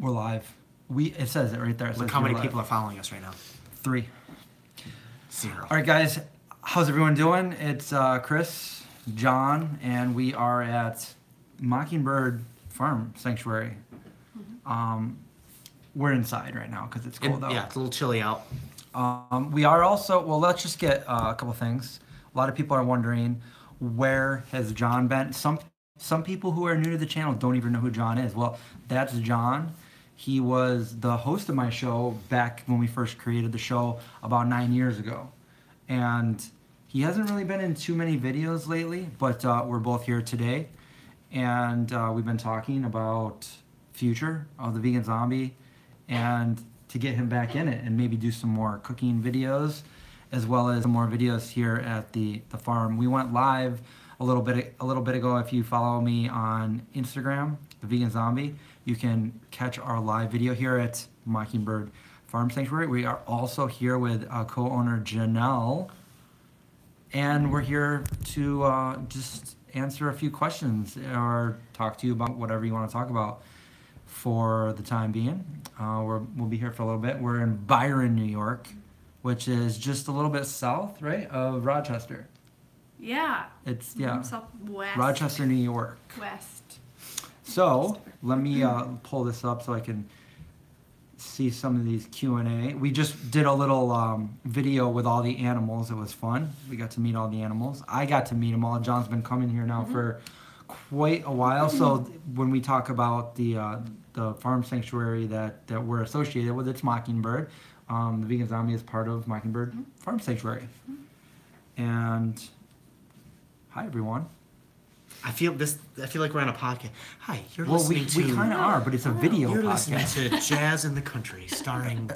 We're live. It says it right there. Look how many people are following us right now. 3. 0. All right, guys. How's everyone doing? It's Chris, John, and we are at Mockingbird Farm Sanctuary. We're inside right now because it's cold out. Yeah, it's a little chilly out. We are also, well, let's just get a couple things. A lot of people are wondering, where has John been? Some people who are new to the channel don't even know who John is. Well, that's John. He was the host of my show back when we first created the show about 9 years ago. And he hasn't really been in too many videos lately, but we're both here today. And we've been talking about future of the Vegan Zombie and to get him back in it and maybe do some more cooking videos as well as some more videos here at the farm. We went live a little bit ago. If you follow me on Instagram, the Vegan Zombie, you can catch our live video here at Mockingbird Farm Sanctuary. We are also here with co-owner Janelle, and we're here to just answer a few questions or talk to you about whatever you want to talk about for the time being. We'll be here for a little bit. We're in Byron, New York, which is just a little bit south, right, of Rochester. Yeah. It's, Southwest. Rochester, New York. West. So let me pull this up so I can see some of these Q&A. We just did a little video with all the animals. It was fun. We got to meet all the animals. I got to meet them all. John's been coming here now for quite a while. So when we talk about the farm sanctuary that we're associated with, it's Mockingbird. The Vegan Zombie is part of Mockingbird Farm Sanctuary. And hi, everyone. I feel like we're on a podcast. Hi, you're listening to... we kind of are, but it's a video You're podcast. listening to Jazz in the Country, starring...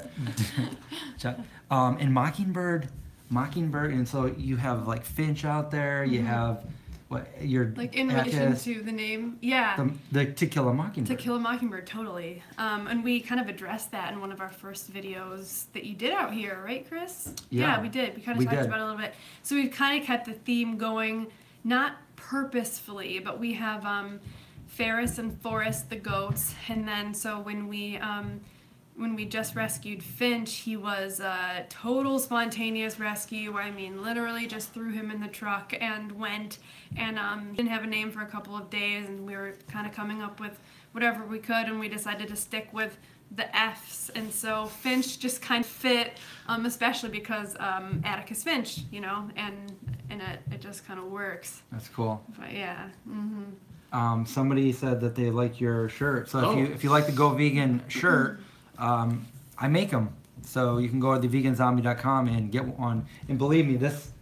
in Mockingbird, and so you have like Finch out there. You have what your like in relation to the name, yeah. The To Kill a Mockingbird. To Kill a Mockingbird, totally. And we kind of addressed that in one of our first videos that you did out here, right, Chris? Yeah, we did. We kind of talked about it a little bit. So we've kind of kept the theme going, not purposefully, but we have Ferris and Forrest, the goats, and then so when we just rescued Finch, he was a total spontaneous rescue. I mean, literally just threw him in the truck and went, and didn't have a name for a couple of days, and we were kind of coming up with whatever we could, and we decided to stick with the F's, and so Finch just kind of fit, especially because Atticus Finch, you know, and it just kind of works. That's cool. But yeah. Somebody said that they like your shirt, so if you like the Go Vegan shirt, I make them. So you can go to theveganzombie.com and get one. And believe me, this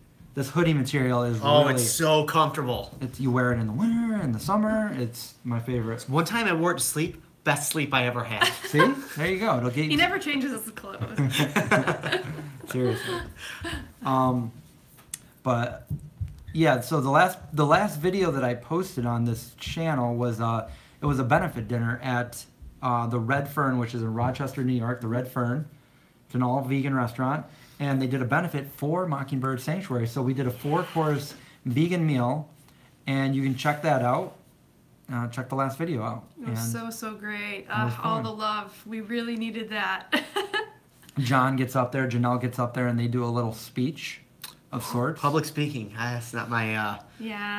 hoodie material is really... it's so comfortable. You wear it in the winter, in the summer. It's my favorite. One time I wore it to sleep. Best sleep I ever had. See? There you go. It'll get you... He never changes his clothes. Seriously. But yeah, so the last video that I posted on this channel was it was a benefit dinner at the Red Fern, which is in Rochester, New York. The Red Fern. It's an all-vegan restaurant, and they did a benefit for Mockingbird Sanctuary. So we did a 4-course vegan meal, and you can check that out. Check the last video out. It was so great. Was all the love. We really needed that. John gets up there, Janelle gets up there, and they do a little speech of sorts. Public speaking. That's not my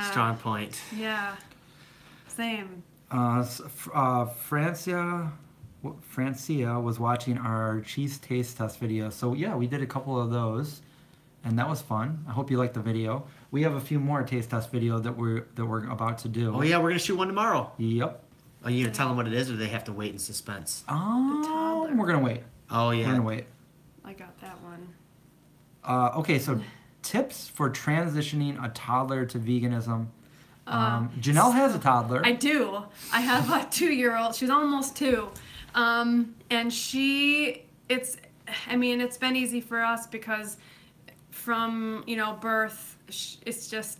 strong point. Yeah. Same. Francia was watching our cheese taste test video. So yeah, we did a couple of those, and that was fun. I hope you liked the video. We have a few more taste test video that we're about to do. Oh yeah, we're gonna shoot one tomorrow. Yep. Are you gonna tell them what it is, or do they have to wait in suspense? Oh, we're gonna wait. Oh yeah. We're gonna wait. I got that one. Okay, so tips for transitioning a toddler to veganism. Janelle has a toddler. I do. I have a 2-year-old. She's almost 2. And it's been easy for us because from, birth, it's just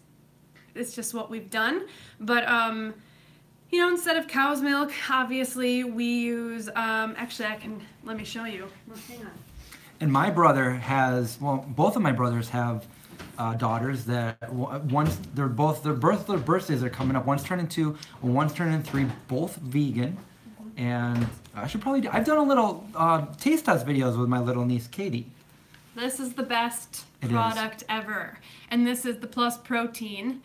what we've done. But, instead of cow's milk, obviously we use, actually let me show you. Well, hang on. And my brother has, both of my brothers have daughters that their birthdays are coming up. One's turning 2, and one's turning 3, both vegan. And I should probably I've done a little taste test videos with my little niece Katie. This is the best It product ever. And this is the Plus Protein.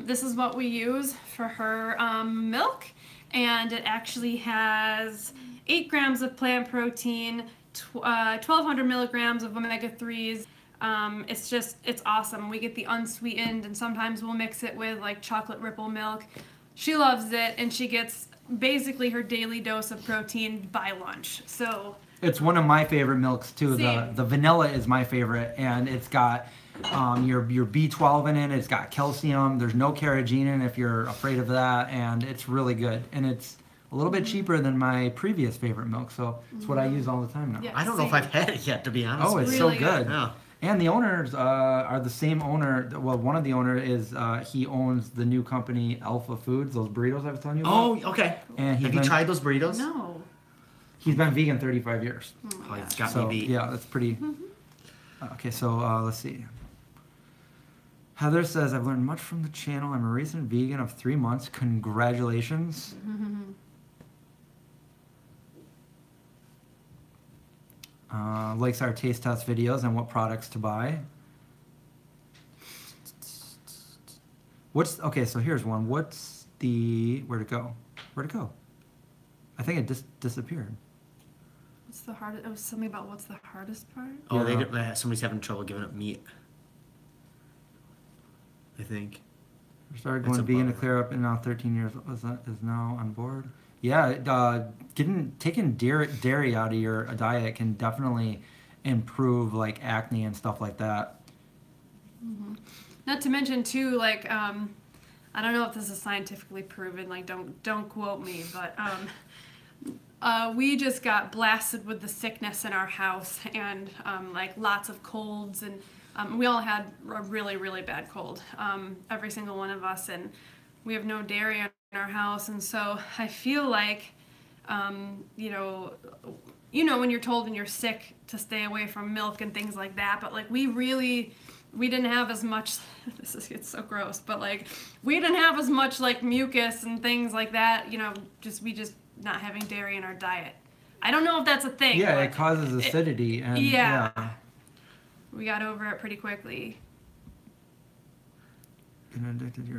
This is what we use for her milk. And it actually has 8 grams of plant protein, 1,200 milligrams of omega-3s. It's awesome. We get the unsweetened, and sometimes we'll mix it with like chocolate ripple milk. She loves it, and she gets basically her daily dose of protein by lunch. So it's one of my favorite milks too. Same. The vanilla is my favorite, and it's got your B12 in it. It's got calcium. There's no carrageenan if you're afraid of that, and it's really good. And it's a little bit cheaper than my previous favorite milk, so it's what I use all the time now. Yeah. I don't know if I've had it yet, to be honest. Oh, it's Really so good. Yeah. And the owners are the same owner. Well, one of the owner is he owns the new company Alpha Foods, those burritos I was telling you about. Oh, okay. And Have you tried those burritos? no. He's been vegan 35 years. Oh, it's got So me beat. yeah, that's pretty. Okay, so let's see. Heather says, I've learned much from the channel. I'm a recent vegan of 3 months. Congratulations. Likes our taste test videos and what products to buy. Okay, so here's one. Where'd it go? Where'd it go? I think it just disappeared. What's the hardest? It was something about what's the hardest part? Oh, Yeah. somebody's having trouble giving up meat. I think. We started That's going a vegan to bummer. clear up, and now 13 years is now on board. Yeah, taking dairy out of your diet can definitely improve like acne and stuff like that. Not to mention too, like I don't know if this is scientifically proven. Like, don't quote me, but we just got blasted with the sickness in our house, and like lots of colds, and we all had a really, really bad cold, every single one of us, and we have no dairy in our house, and so I feel like, you know, when you're told and you're sick to stay away from milk and things like that, but like we didn't have as much, it's so gross, but like we didn't have as much like mucus and things like that, you know, we just not having dairy in our diet. I don't know if that's a thing. Yeah, but it causes acidity, and yeah. We got over it pretty quickly.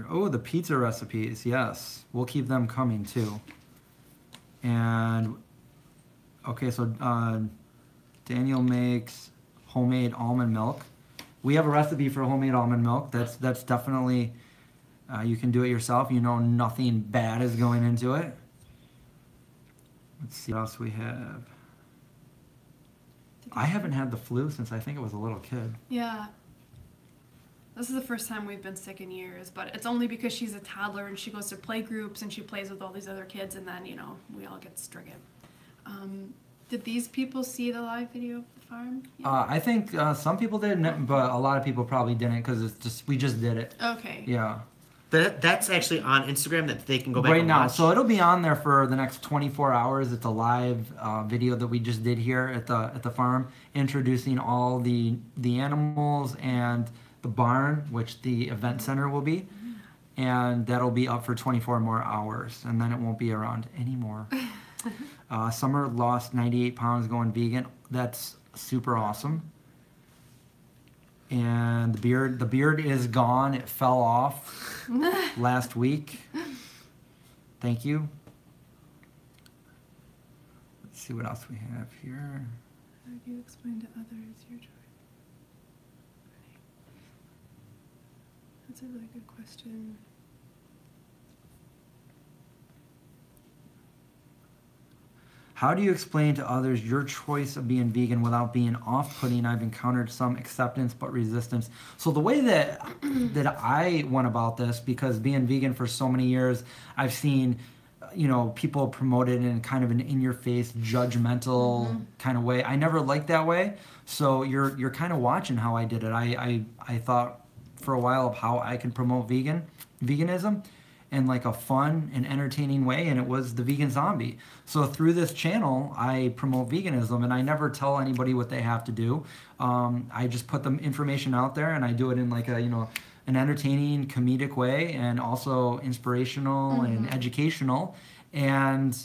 Oh, the pizza recipes, yes. We'll keep them coming too. And okay, so Daniel makes homemade almond milk. We have a recipe for homemade almond milk. That's definitely you can do it yourself. You know nothing bad is going into it. Let's see what else we have. I haven't had the flu since I think I was a little kid. Yeah. This is the first time we've been sick in years, but it's only because she's a toddler and she goes to play groups and she plays with all these other kids, and then, you know, we all get stricken. Did these people see the live video of the farm? Yeah. I think some people did, but a lot of people probably didn't because we just did it. Okay. Yeah. That's actually on Instagram that they can go back Right and now, watch. so it'll be on there for the next 24 hours. It's a live video that we just did here at the farm, introducing all the animals and the barn, which the event center will be, and that'll be up for 24 more hours, and then it won't be around anymore. Summer lost 98 pounds going vegan. That's super awesome. And the beard is gone. It fell off last week. Thank you. Let's see what else we have here. How do you explain to others your choice? That's a really good question. How do you explain to others your choice of being vegan without being off-putting? I've encountered some acceptance but resistance. So the way that I went about this, because being vegan for so many years, I've seen, you know, people promote it in kind of an in-your-face, judgmental kind of way. I never liked that way. So you're kind of watching how I did it. I thought for a while of how I could promote veganism in like a fun and entertaining way, and it was the Vegan Zombie. So through this channel, I promote veganism, and I never tell anybody what they have to do. I just put the information out there, and I do it in like a, you know, an entertaining, comedic way, and also inspirational and educational. And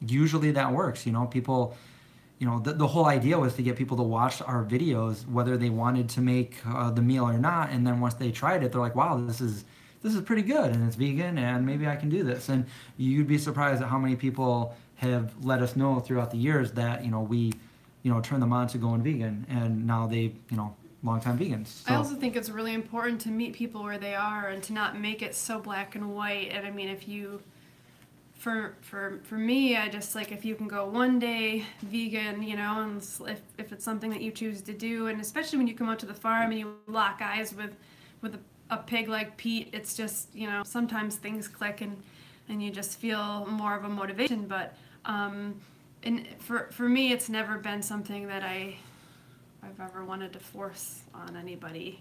usually that works. People, the whole idea was to get people to watch our videos, whether they wanted to make the meal or not. And then once they tried it, they're like, wow, this is pretty good, and it's vegan, and maybe I can do this. And you'd be surprised at how many people have let us know throughout the years that, we, turn them on to going vegan, and now they, longtime vegans. So. I also think it's really important to meet people where they are and to not make it so black and white. And I mean, if you, for me, I just like, if you can go one day vegan, and if it's something that you choose to do, and especially when you come out to the farm and you lock eyes with a pig like Pete, it's just, sometimes things click and you just feel more of a motivation. But and for me, it's never been something that I've ever wanted to force on anybody.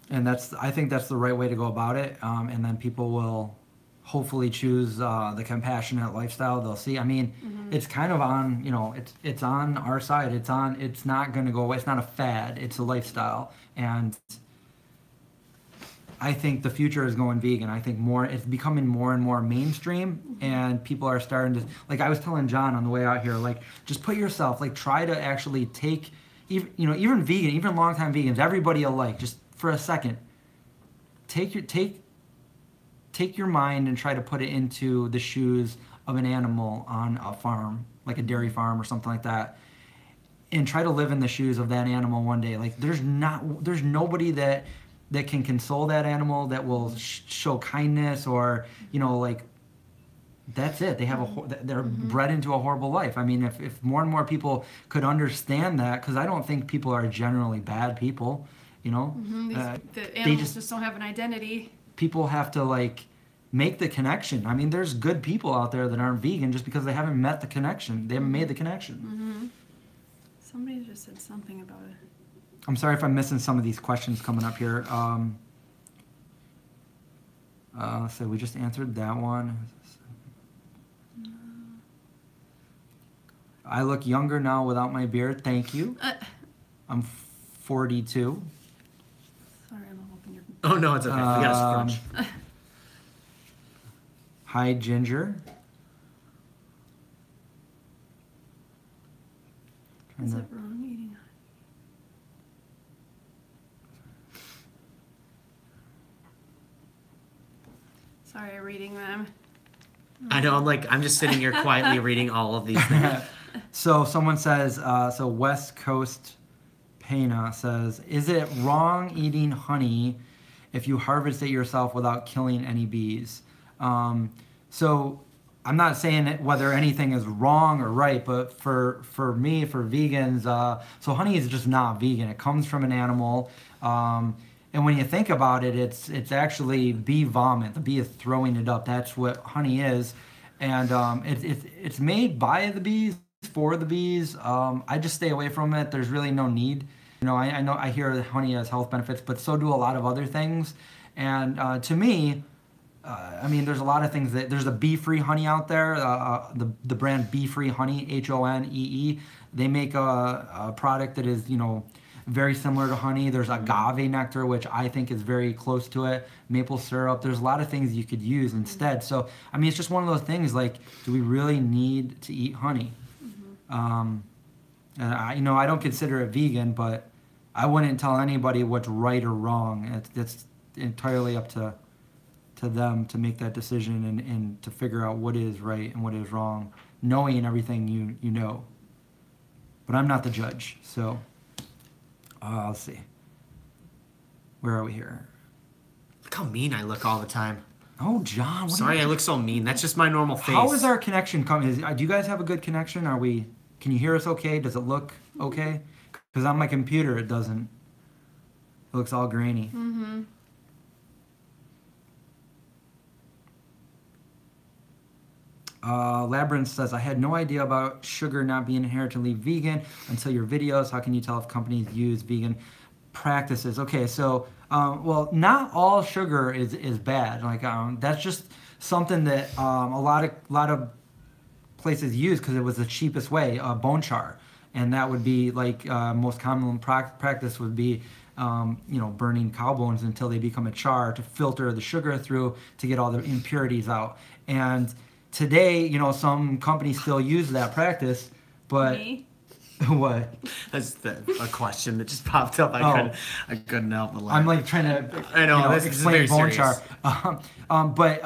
And I think that's the right way to go about it. And then people will hopefully choose the compassionate lifestyle. They'll see. I mean, it's kind of on, it's on our side. It's not going to go away. It's not a fad. It's a lifestyle. And I think the future is going vegan. I think it's becoming more and more mainstream, and people are starting to, like I was telling John on the way out here, like, just put yourself, like, try to actually take, even vegan, even longtime vegans, everybody alike, just for a second, take your mind and try to put it into the shoes of an animal on a farm, like a dairy farm or something like that, and try to live in the shoes of that animal one day. Like, there's nobody that can console that animal, that will show kindness, or like, that's it. They're bred into a horrible life. I mean, if more and more people could understand that, because I don't think people are generally bad people, The animals just don't have an identity. People have to, like, make the connection. I mean, there's good people out there that aren't vegan just because they haven't met the connection. They haven't made the connection. Somebody just said something about it. I'm sorry if I'm missing some of these questions coming up here. So we just answered that one. I look younger now without my beard. Thank you. I'm 42. Sorry, I'm hoping you're... Oh, no, it's okay. We got a scrunch. Hi, Ginger. Is it wrong eating? Sorry, reading them. I know, I'm just sitting here quietly reading all of these things. So someone says, so West Coast Pena says, is it wrong eating honey if you harvest it yourself without killing any bees? So I'm not saying whether anything is wrong or right, but for me, for vegans, so honey is just not vegan. It comes from an animal. And when you think about it, it's actually bee vomit. The bee is throwing it up. That's what honey is. And it's made by the bees, for the bees. I just stay away from it. There's really no need. I know I hear that honey has health benefits, but so do a lot of other things. And to me, I mean, there's a lot of things there's a bee-free honey out there. The brand Bee-Free Honey, Honee. They make a product that is, very similar to honey. There's agave nectar, which I think is very close to it. Maple syrup. There's a lot of things you could use instead. So, I mean, it's just one of those things, like, do we really need to eat honey? And I don't consider it vegan, but I wouldn't tell anybody what's right or wrong. It's entirely up to them to make that decision and to figure out what is right and what is wrong, knowing everything you know. But I'm not the judge, so... let's see. Where are we here? Look how mean I look all the time. Oh, John. Sorry, I look so mean. That's just my normal face. How is our connection coming? Do you guys have a good connection? Can you hear us okay? Does it look okay? Because on my computer, it doesn't. It looks all grainy. Labyrinth says, I had no idea about sugar not being inherently vegan until your videos. How can you tell if companies use vegan practices? Okay, so, well, not all sugar is bad. Like, that's just something that a lot of places use because it was the cheapest way, bone char. And that would be, like, most common practice would be, burning cow bones until they become a char to filter the sugar through to get all the impurities out. And today, some companies still use that practice, but Me? what? That's a question that just popped up. I couldn't help but laugh. I'm like trying to, I know, this is explain very bone serious. char. But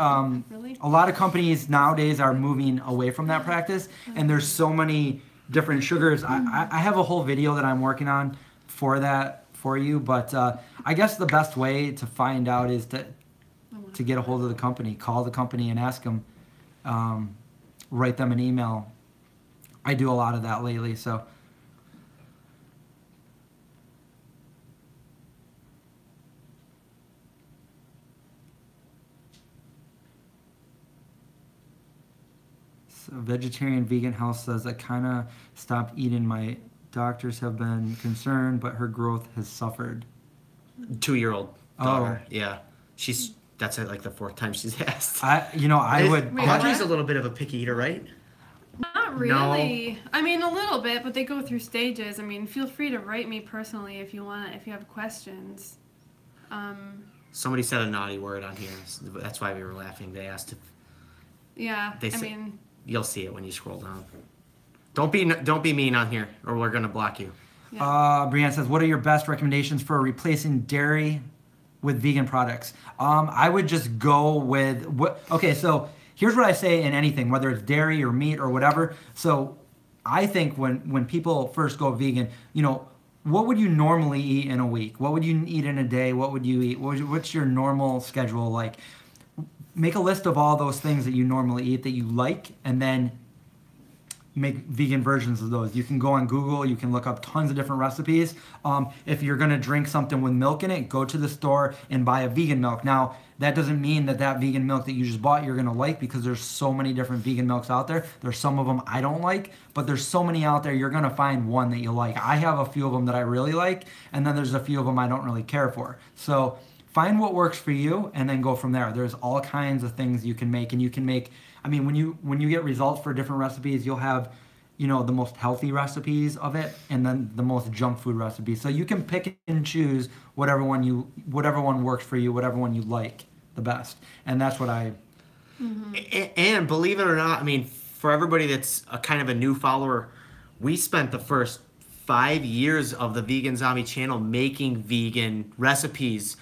Really? a lot of companies nowadays are moving away from that practice, and there's so many different sugars. I have a whole video that I'm working on for that for you, but I guess the best way to find out is to get a hold of the company, call the company and ask them, write them an email. I do a lot of that lately, so. So vegetarian vegan health says I kind of stopped eating. My doctors have been concerned, but her growth has suffered. 2-year-old daughter. Oh. Yeah, that's like the 4th time she's asked. I would. Wait, Audrey's what? a little bit of a picky eater, right? Not really. I mean, a little bit, but they go through stages. I mean, feel free to write me personally if you want, if you have questions. Somebody said a naughty word on here. That's why we were laughing. They asked if Yeah, They I say- mean, you'll see it when you scroll down. Don't be mean on here, or we're gonna block you. yeah. Brianne says, what are your best recommendations for replacing dairy with vegan products? I would just go with okay, so here's what I say in anything, whether it's dairy or meat or whatever. So I think when people first go vegan, what would you normally eat in a week? What would you eat in a day? What would you eat? What's your normal schedule like? Make a list of all those things that you normally eat that you like, and then make vegan versions of those. You can go on Google, you can look up tons of different recipes. If you're gonna drink something with milk in it, go to the store and buy a vegan milk. Now, that doesn't mean that vegan milk that you just bought you're gonna like, because there's so many different vegan milks out there. There's some of them I don't like, but there's so many out there, you're gonna find one that you like. I have a few of them that I really like, and then there's a few of them I don't really care for. So find what works for you and then go from there. There's all kinds of things you can make, and you can make, I mean, when you get results for different recipes, you'll have, the most healthy recipes of it, and then the most junk food recipes. So you can pick and choose whatever one works for you, whatever one you like the best. And that's what I. And believe it or not, I mean, for everybody that's a kind of a new follower, we spent the first 5 years of the Vegan Zombie channel making vegan recipes.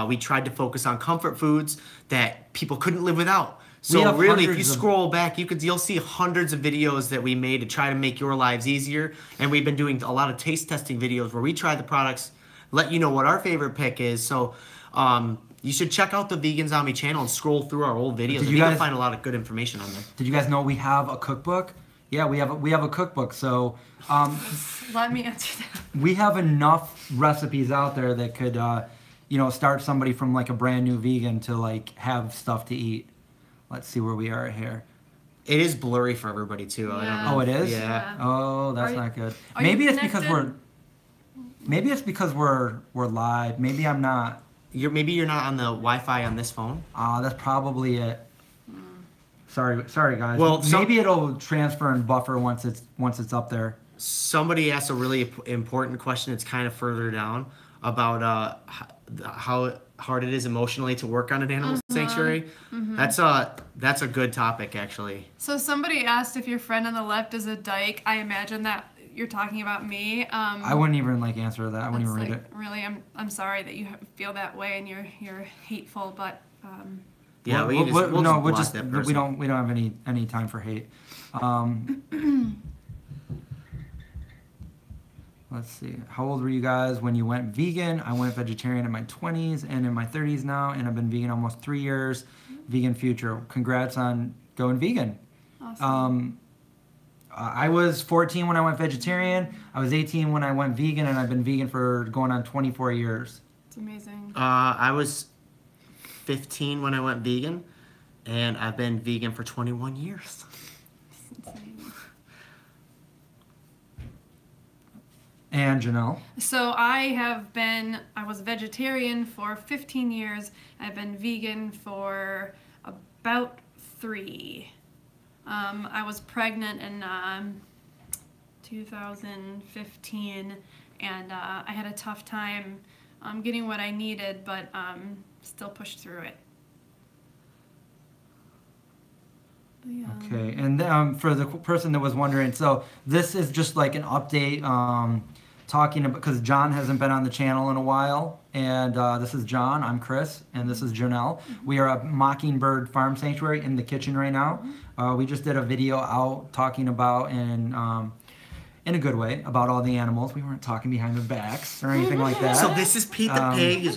We tried to focus on comfort foods that people couldn't live without. So really, if you scroll back, you'll see hundreds of videos that we made to try to make your lives easier. And we've been doing a lot of taste testing videos where we try the products, let you know what our favorite pick is. So you should check out the Vegan Zombie channel and scroll through our old videos. You can find a lot of good information on there. Did you guys know we have a cookbook? Yeah, we have a cookbook. So Let me answer that. we have enough recipes out there that could start somebody from like a brand new vegan to like have stuff to eat. Let's see where we are here. It is blurry for everybody too. I don't know. Oh, it is? Yeah. Oh, that's not good. Are Maybe you it's because we're live. Maybe I'm not. Maybe you're not on the Wi-Fi on this phone. That's probably it. Sorry guys. Well, maybe it'll transfer and buffer once it's up there. Somebody asked a really important question. It's kind of further down about how hard it is emotionally to work on an animal sanctuary. That's a good topic, actually. So somebody asked if your friend on the left is a dyke. I imagine that you're talking about me. I wouldn't even answer that. I wouldn't even read it. Really, I'm sorry that you feel that way and you're hateful, but Yeah, we don't have any time for hate. Let's see. How old were you guys when you went vegan? I went vegetarian in my 20s and in my 30s now, and I've been vegan almost 3 years. Vegan future. Congrats on going vegan. awesome. I was 14 when I went vegetarian. I was 18 when I went vegan, and I've been vegan for going on 24 years. It's amazing. I was 15 when I went vegan, and I've been vegan for 21 years. It's insane. And Janelle? So I was vegetarian for 15 years. I've been vegan for about 3. I was pregnant in 2015, and I had a tough time getting what I needed, but still pushed through it. Okay, and for the person that was wondering, so this is just like an update, talking about, because John hasn't been on the channel in a while, and this is John, I'm Chris, and this is Janelle. We are at Mockingbird Farm Sanctuary in the kitchen right now. We just did a video out talking about, and in a good way, about all the animals. We weren't talking behind their backs or anything like that. So this is Pete the Pig.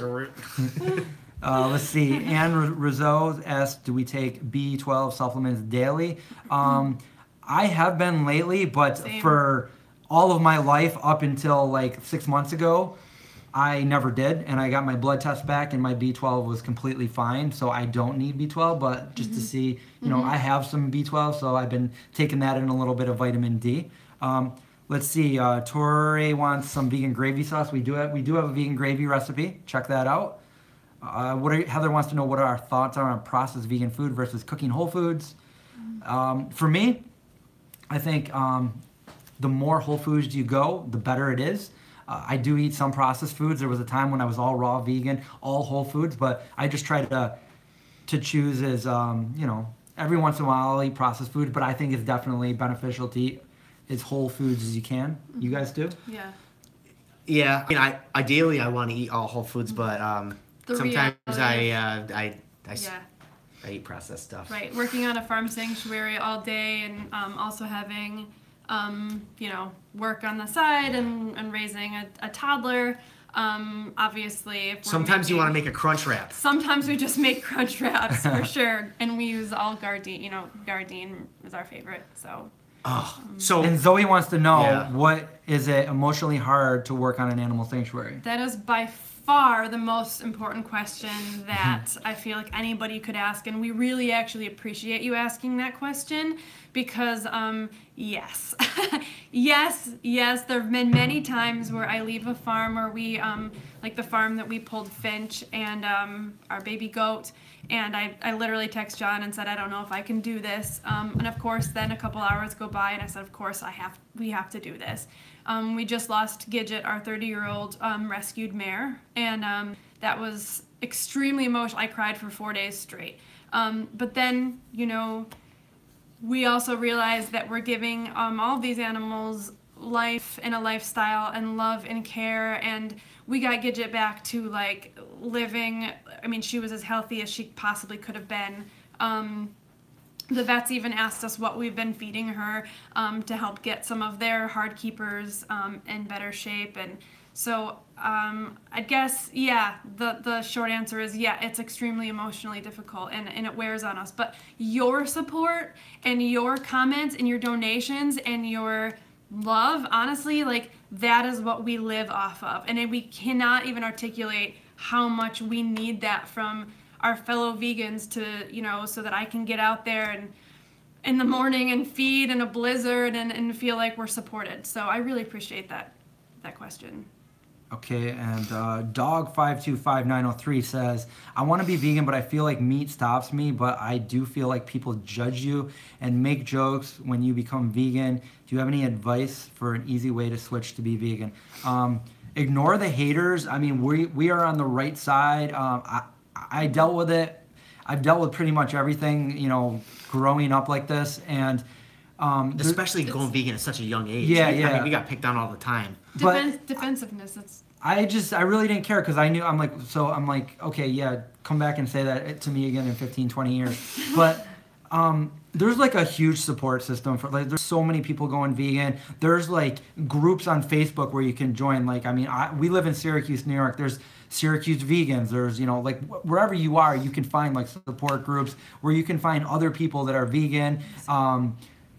Let's see. Anne Rizzo asked, do we take B12 supplements daily? I have been lately, but Same. for all of my life up until like 6 months ago, I never did. And I got my blood test back and my B12 was completely fine. So I don't need B12, but just to see, you know, I have some B12, so I've been taking that and a little bit of vitamin D. Let's see. Torre wants some vegan gravy sauce. We do have a vegan gravy recipe. Check that out. Heather wants to know what our thoughts are on processed vegan food versus cooking whole foods. For me, I think the more whole foods you go, the better it is. I do eat some processed foods. There was a time when I was all raw vegan, all whole foods, but I just try to choose as, you know, every once in a while I'll eat processed food, but I think it's definitely beneficial to eat as whole foods as you can. You guys do? Yeah. Yeah, I mean, ideally I want to eat all whole foods, but sometimes I eat processed stuff. Right, working on a farm sanctuary all day and also having, you know, work on the side and raising a toddler. Obviously, if we're Sometimes you want to make a crunch wrap. Sometimes we just make crunch wraps for sure, and we use all Gardein. You know, Gardein is our favorite. So. Oh, so And Zoe wants to know, Yeah. what is it emotionally hard to work on an animal sanctuary? That is by far the most important question that I feel like anybody could ask, and we really actually appreciate you asking that question because, yes, yes, there have been many times where I leave a farm where we, like the farm that we pulled Finch and our baby goat, and I literally text John and said, I don't know if I can do this, and of course then a couple hours go by and I said, of course we have to do this. We just lost Gidget, our 30-year-old rescued mare, and that was extremely emotional. I cried for 4 days straight. But then, you know, we also realized that we're giving all of these animals life and a lifestyle and love and care, and we got Gidget back to like living. I mean, she was as healthy as she possibly could have been. The vets even asked us what we've been feeding her to help get some of their hard keepers in better shape. And so I guess, yeah, the short answer is, yeah, it's extremely emotionally difficult and it wears on us. But your support and your comments and your donations and your love, honestly, like that is what we live off of. And we cannot even articulate how much we need that from our fellow vegans to, you know, so that I can get out there and in the morning and feed in a blizzard and feel like we're supported. So I really appreciate that question. Okay, and Dog525903 says, I want to be vegan, but I feel like meat stops me, but I do feel like people judge you and make jokes when you become vegan. Do you have any advice for an easy way to switch to be vegan? Ignore the haters. I mean, we are on the right side. I dealt with it. I've dealt with pretty much everything, you know, growing up like this, and especially going vegan at such a young age. Yeah, I yeah. mean, we got picked on all the time. Defensiveness. It's I really didn't care because I knew, I'm like, okay, yeah, come back and say that to me again in 15, 20 years. But there's like a huge support system for, like, there's so many people going vegan. There's like groups on Facebook where you can join. Like, I mean, we live in Syracuse, New York. There's Syracuse Vegans. There's, you know, like wherever you are, you can find like support groups where you can find other people that are vegan.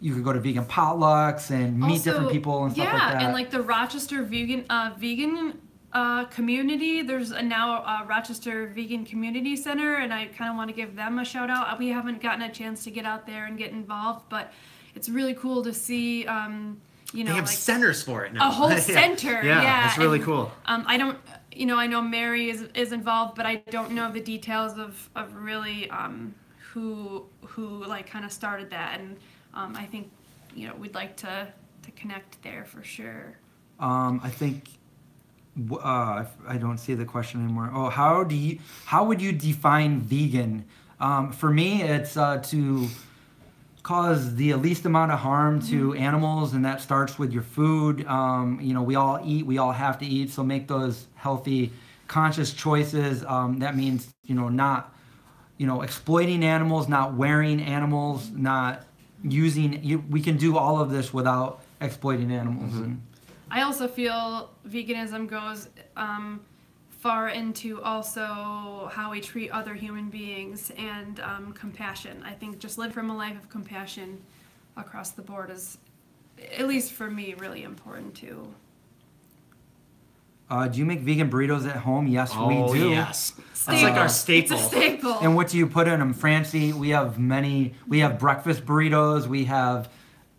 You could go to vegan potlucks and meet also, different people and stuff like that. Yeah, and like the Rochester vegan community. There's now a Rochester Vegan Community Center, and I kind of want to give them a shout out. We haven't gotten a chance to get out there and get involved, but it's really cool to see. You know, they have like centers for it now. A whole center. Yeah, it's really cool. I don't, you know, I know Mary is involved, but I don't know the details of really who like kind of started that, and I think, you know, we'd like to connect there for sure. I think I don't see the question anymore. Oh, how would you define vegan? For me, it's to cause the least amount of harm to animals, and that starts with your food. You know, we all eat, we all have to eat, so make those healthy, conscious choices. That means, you know, not, you know, exploiting animals, not wearing animals, not using. We can do all of this without exploiting animals. And I also feel veganism goes far into also how we treat other human beings and compassion. I think just live from a life of compassion across the board is, at least for me, really important too. do you make vegan burritos at home? Yes, we Oh, do. yes. That's like our staple. It's a staple. And what do you put in them, Francie? We have breakfast burritos. We have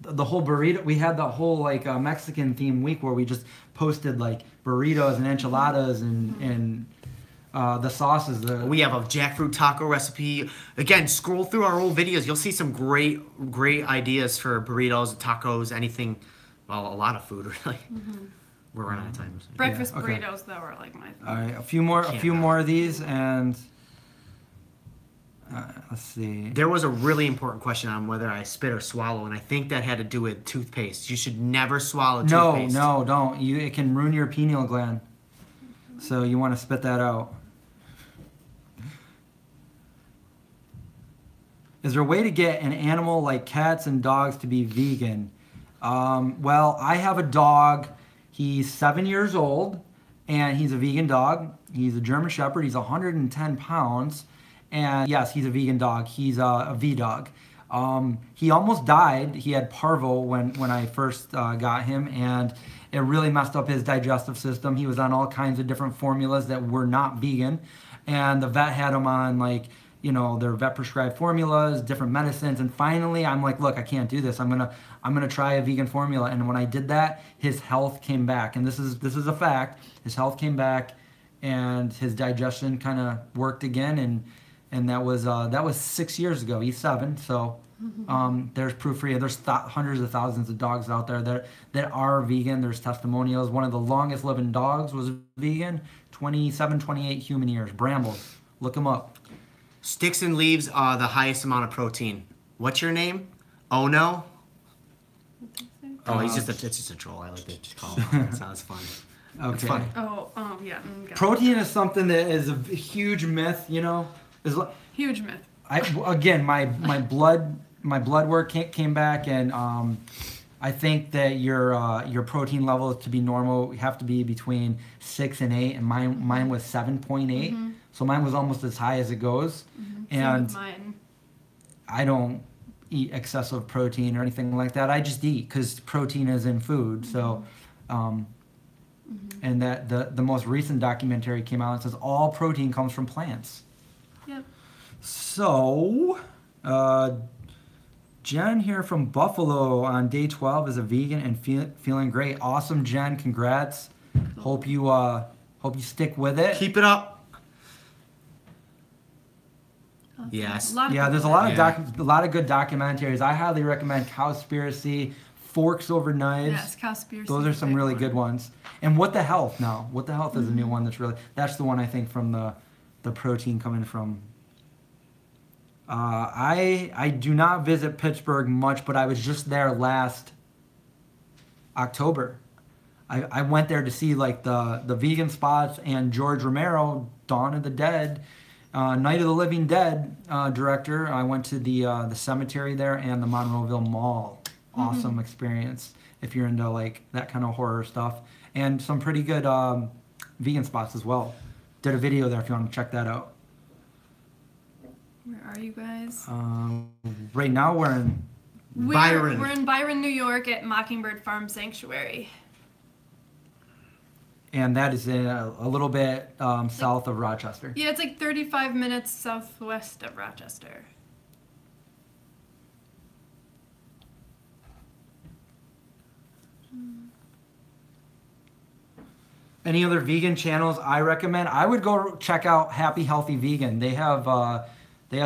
the whole burrito. We had the whole like Mexican themed week where we just posted like burritos and enchiladas and the sauces. We have a jackfruit taco recipe. Again, scroll through our old videos. You'll see some great ideas for burritos, tacos, anything. Well, a lot of food, really. We're running out of time. Breakfast okay. burritos, though, are like my favorite. All right, a few more of these, and let's see. There was a really important question on whether I spit or swallow, and I think that had to do with toothpaste. You should never swallow toothpaste. No, don't. It can ruin your pineal gland. So you want to spit that out. Is there a way to get an animal like cats and dogs to be vegan? Well, I have a dog. He's 7 years old, and he's a vegan dog. He's a German Shepherd. He's 110 pounds. And yes, he's a vegan dog. He's a V-dog. He almost died. He had parvo when I first got him, and it really messed up his digestive system. He was on all kinds of different formulas that were not vegan. And the vet had him on, like, you know, their vet prescribed formulas, different medicines, and finally I'm like, look, I can't do this. I'm gonna try a vegan formula. And when I did that, his health came back, and this is a fact. His health came back, and his digestion kind of worked again, and that was 6 years ago. He's 7, so there's proof for you. There's hundreds of thousands of dogs out there that are vegan. There's testimonials. One of the longest living dogs was vegan, 27, 28 human years. Brambles, look him up. Sticks and leaves are the highest amount of protein. What's your name? Oh no. Oh, it's just a troll. I like to just call him. That sounds fun. Okay. It's funny. Oh, yeah. Protein is something that is a huge myth. You know, Huge myth. My blood work came back, and I think that your protein levels to be normal have to be between 6 and 8, and mine was 7.8, so mine was almost as high as it goes. And Same with mine. I don't eat excessive protein or anything like that. I just eat because protein is in food. So, and that the most recent documentary came out and says all protein comes from plants. Yep. So, Jen here from Buffalo on day 12 is a vegan and feeling great. Awesome, Jen. Congrats. Hope you stick with it. Keep it up. Yes. Yeah, there's a lot of good documentaries. I highly recommend Cowspiracy, Forks Over Knives. Yes, Cowspiracy. Those are some really good ones. And What the Health now. What the Health is a new one that's the one I think from the protein coming from. I do not visit Pittsburgh much, but I was just there last October. I went there to see like the vegan spots and George Romero, Dawn of the Dead, Night of the Living Dead director. I went to the cemetery there and the Monroeville Mall. Awesome experience if you're into like that kind of horror stuff, and some pretty good vegan spots as well. Did a video there if you want to check that out. Where are you guys? Right now we're in Byron. We're in Byron, New York at Mockingbird Farm Sanctuary. And that is a little bit south of Rochester. Yeah, it's like 35 minutes southwest of Rochester. Any other vegan channels I recommend? I would go check out Happy Healthy Vegan. They have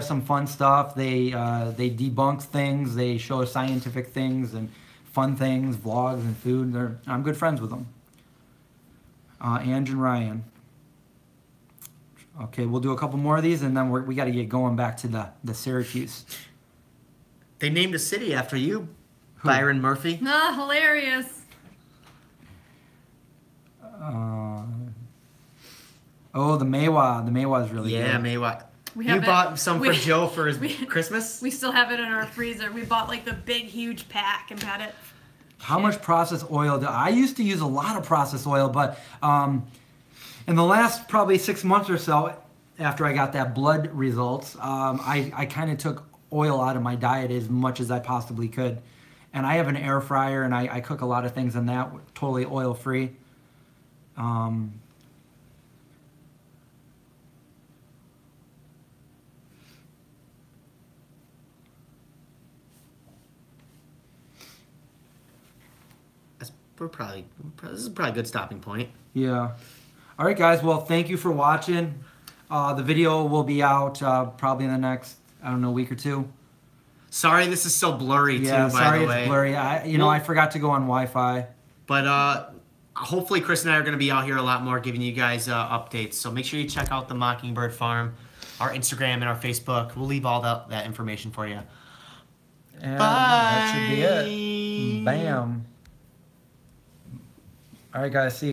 some fun stuff. They debunk things. They show scientific things and fun things, vlogs and food. I'm good friends with them. Ange and Ryan. Okay, we'll do a couple more of these, and then we got to get going back to the Syracuse. They named a city after you, Byron Murphy. Ah, hilarious. Oh, the Maywa. The Maywa is really Yeah, good. Maywa. We You have it- bought some for we- Joe for his we- Christmas? We still have it in our freezer. We bought like the big, huge pack and had it. How much processed oil do I used to use a lot of processed oil, but in the last probably 6 months or so, after I got that blood results, I kind of took oil out of my diet as much as I possibly could. And I have an air fryer, and I cook a lot of things in that, totally oil free. This is probably a good stopping point. Yeah. All right, guys. Well, thank you for watching. The video will be out probably in the next, I don't know, week or two. Sorry this is so blurry Yeah, too, by sorry the way. it's blurry. I forgot to go on Wi-Fi. But hopefully Chris and I are going to be out here a lot more giving you guys updates. So make sure you check out the Mockingbird Farm, our Instagram and our Facebook. We'll leave all that information for you. And that should be it. Bam. All right, guys. See you.